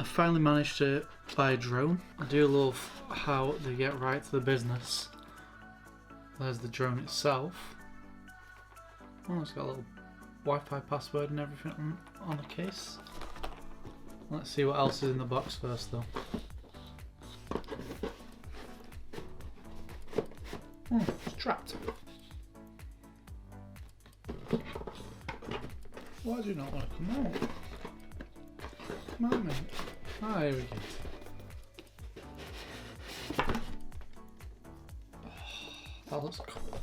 I finally managed to buy a drone. I do love how they get right to the business. There's the drone itself. Oh, it's got a little Wi-Fi password and everything on the case. Let's see what else is in the box first though. Oh, it's trapped. Why do you not want to come out? Come on, mate. Ah, here we go. Oh, that looks cool.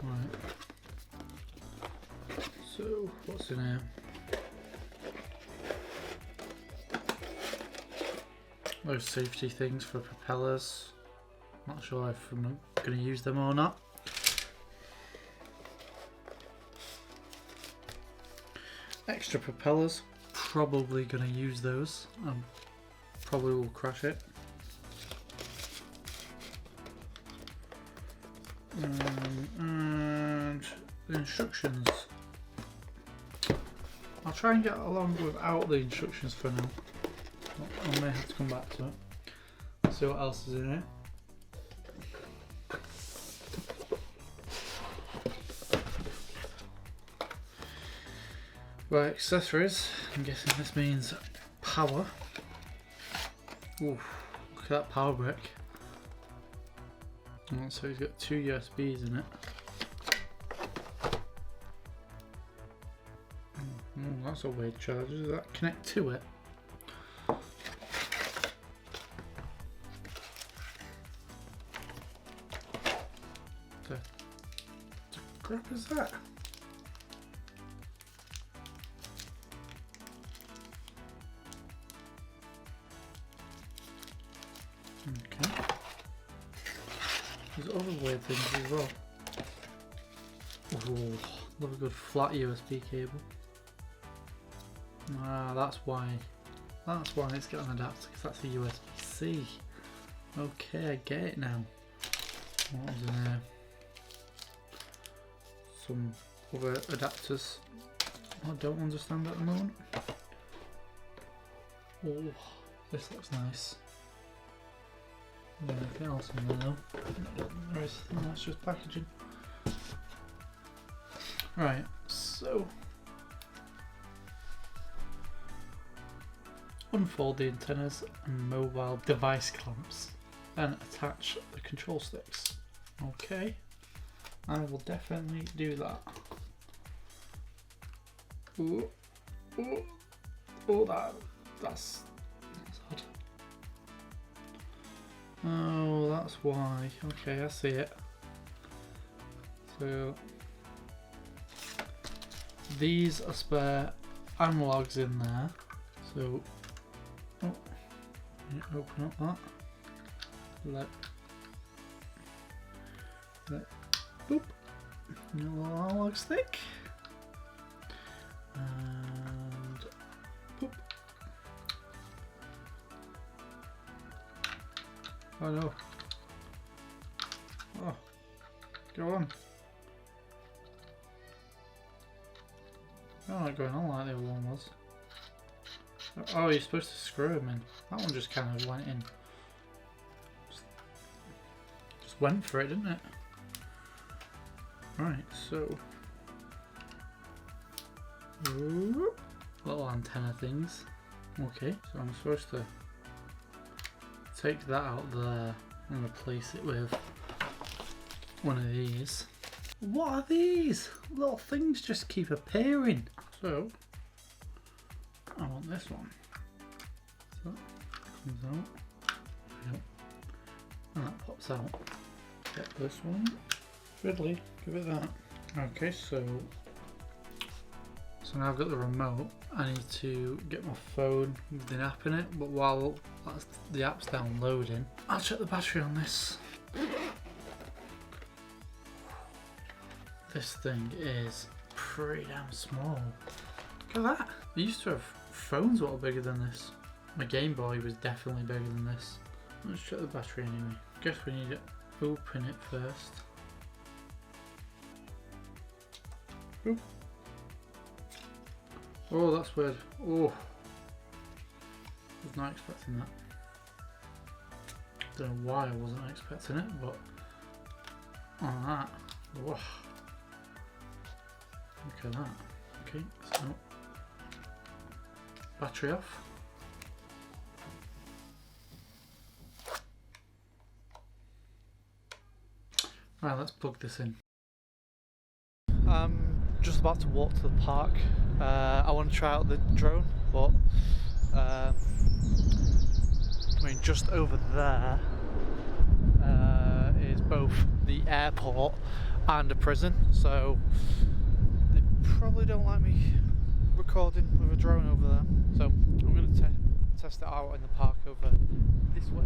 Right. So, what's in here? Those safety things for propellers. Not sure if I'm going to use them or not. Extra propellers. Probably going to use those. Probably will crash it. And the instructions. I'll try and get along without the instructions for now. I may have to come back to it. Let's see what else is in here. Right, accessories. I'm guessing this means power. Ooh, look at that power brick. Oh, so he's got 2 USBs in it. That's a weird charger. Does that connect to it? The crap is that? Okay. There's other weird things as well. Oh, love a good flat USB cable. Ah, that's why. That's why it's got an adapter, because that's a USB-C. Okay, I get it now. What was in there? Some other adapters I don't understand at the moment. Oh, this looks nice. Anything else in there though? There is. That's just packaging. Right, so unfold the antennas and mobile device clamps and attach the control sticks. Okay, I will definitely do that. Ooh, ooh, oh, that's odd. Oh, that's why. Okay, I see it. So these are spare analogs in there. So, oh, open up that. Boop. Little analog stick. And boop. Oh no. Oh, go on. They're not going on like the other one was. Oh, you're supposed to screw them in. That one just kind of went in. Just went for it, didn't it? Right, so little antenna things. Okay, so I'm supposed to take that out there and replace it with one of these. What are these? Little things just keep appearing. So I want this one. So that comes out. Yep. And that pops out. Get this one. Ridley, give it that. Okay, so now I've got the remote. I need to get my phone with the app in it, but while the app's downloading, I'll check the battery on this. This thing is pretty damn small. Look at that. I used to have phones a lot bigger than this. My Game Boy was definitely bigger than this. Let's check the battery anyway. Guess we need to open it first. Oop. Oh, that's weird. Oh, Was not expecting that. Don't know why I wasn't expecting it, but on that, whoa. Look at that. Okay, so battery off. Right, let's plug this in. I'm just about to walk to the park. I want to try out the drone, but I mean, just over there is both the airport and a prison, so they probably don't like me recording with a drone over there. So I'm going to test it out in the park over this way.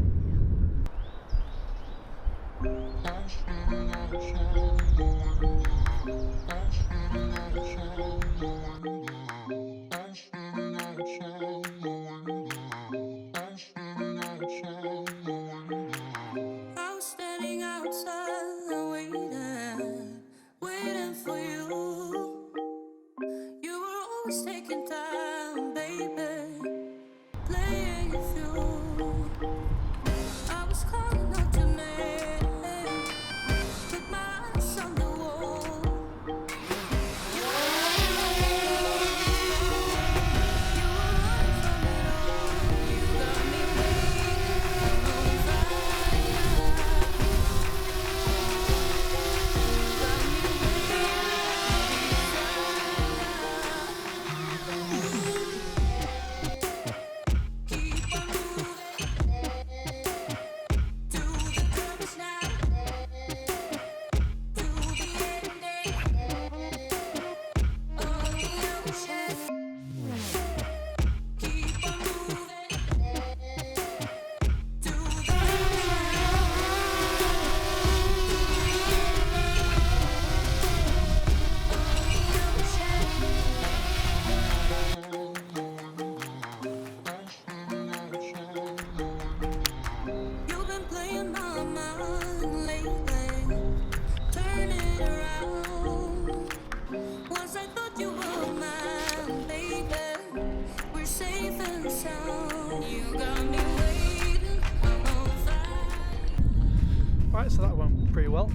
Right, so that went pretty well.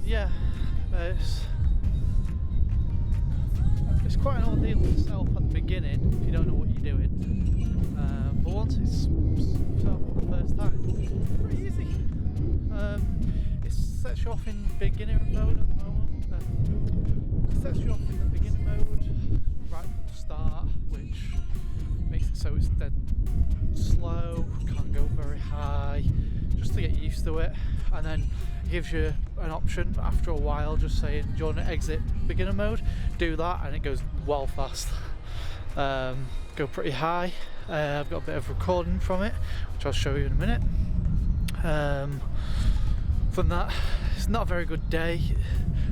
Yeah, it's quite an ordeal itself at the beginning if you don't know what you're doing. But once it's set up for the first time, it's pretty easy. It sets you off in beginner mode at the moment. It sets you off in the beginner mode right from the start, which makes it so it's dead slow, can't go very high, just to get used to it. And then it gives you an option after a while, just saying, do you want to exit beginner mode? Do that, and it goes well fast. Go pretty high. I've got a bit of recording from it, which I'll show you in a minute. From that, it's not a very good day.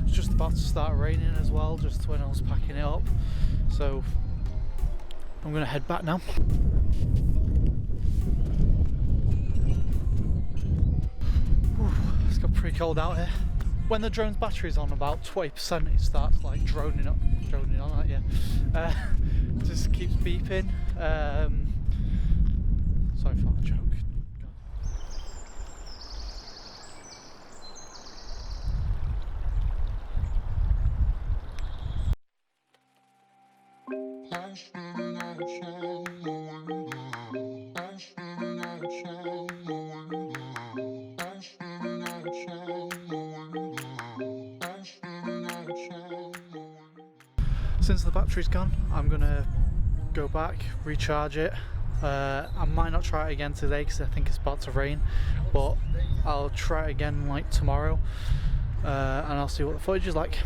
It's just about to start raining as well, just when I was packing it up. So I'm going to head back now. It's got pretty cold out here. When the drone's battery's on about 20%, it starts like droning on at you. Just keeps beeping. Sorry for that joke. Since the battery's gone, I'm gonna go back, recharge it. I might not try it again today because I think it's about to rain, but I'll try it again like tomorrow, and I'll see what the footage is like.